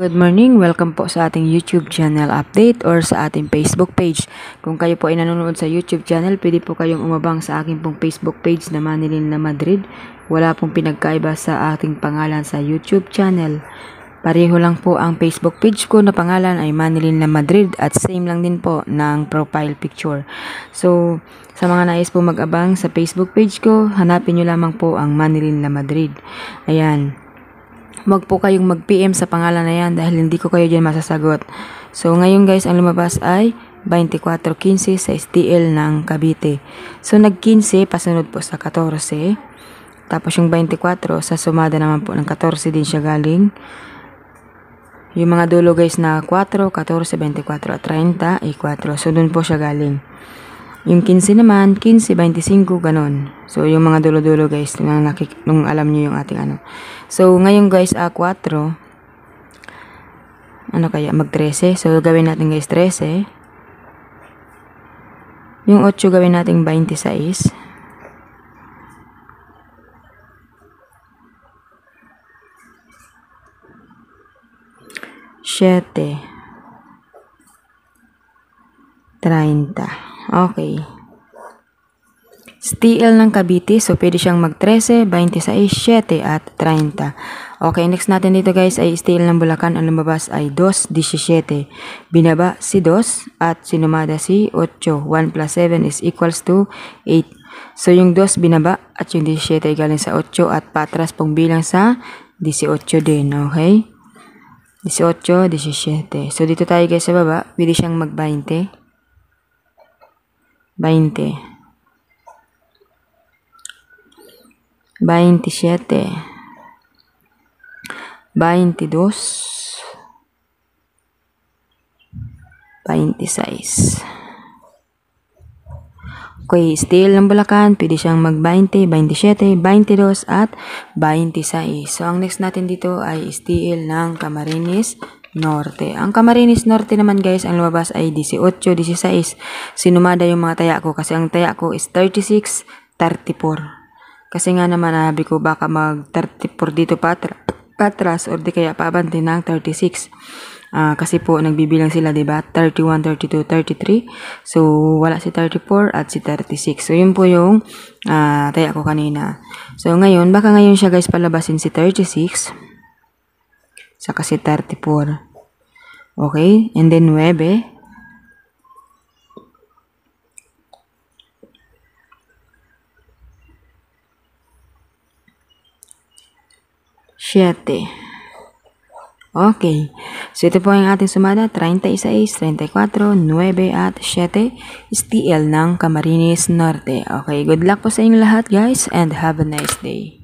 Good morning! Welcome po sa ating YouTube channel update or sa ating Facebook page. Kung kayo po ay nanonood sa YouTube channel, pwede po kayong umabang sa aking pong Facebook page na Manilyn na Madrid. Wala pong pinagkaiba sa ating pangalan sa YouTube channel. Pareho lang po ang Facebook page ko na pangalan ay Manilyn na Madrid at same lang din po ng profile picture. So, sa mga nais po mag-abang sa Facebook page ko, hanapin nyo lamang po ang Manilyn na Madrid. Ayan. Huwag po kayong mag-PM sa pangalan na yan dahil hindi ko kayo dyan masasagot. So, ngayon guys, ang lumabas ay 24-15 sa STL ng Cavite. So, nag-15, pasunod po sa 14. Tapos yung 24, sa sumada naman po ng 14 din siya galing. Yung mga dulo guys na 4, 14, 24 at 30 ay 4. So, dun po siya galing. Yung 15 naman, 15, 25, ganon. So, yung mga dulo-dulo guys, nung alam nyo yung ating ano. So, ngayon guys, 4. Ano kaya? Mag-13. So, gawin natin guys 13. Yung 8 gawin natin 26. Siete. 30. Okay. STL ng Cavite, so pwede siyang mag-13, 26, 7 at 30. Okay, next natin dito guys ay STL ng Bulacan. Ang lumabas ay 2, 17. Binaba si 2 at sinumada si 8. 1 plus 7 is equals to 8. So yung 2 binaba at yung 17 ay galing sa 8 at patras pong bilang sa 18 din. Okay? 18, 17. So dito tayo guys sa baba, pwede siyang mag-20. 20, 27, 22, 26. Okay, STL ng Bulacan, pwede siyang mag-20, 27, 22 at 26. So, ang next natin dito ay STL ng Camarines Norte. Ang Camarines Norte naman guys, ang lumabas ay 18, 16. Sinumada yung mga taya ko kasi ang taya ko is 36, 34. Kasi nga naman nabi ko baka mag 34 dito patras or di kaya paabante ng 36. Kasi po nagbibilang sila, diba? 31, 32, 33. So, wala si 34 at si 36. So, yun po yung taya ko kanina. So, ngayon, baka ngayon siya guys palabasin si 36. Saka si 34. Okay? And then 9. 7. Okay. So, ito po ang ating sumada. 36, 34, 9 at 7. STL ng Camarines Norte. Okay. Good luck po sa inyong lahat guys and have a nice day.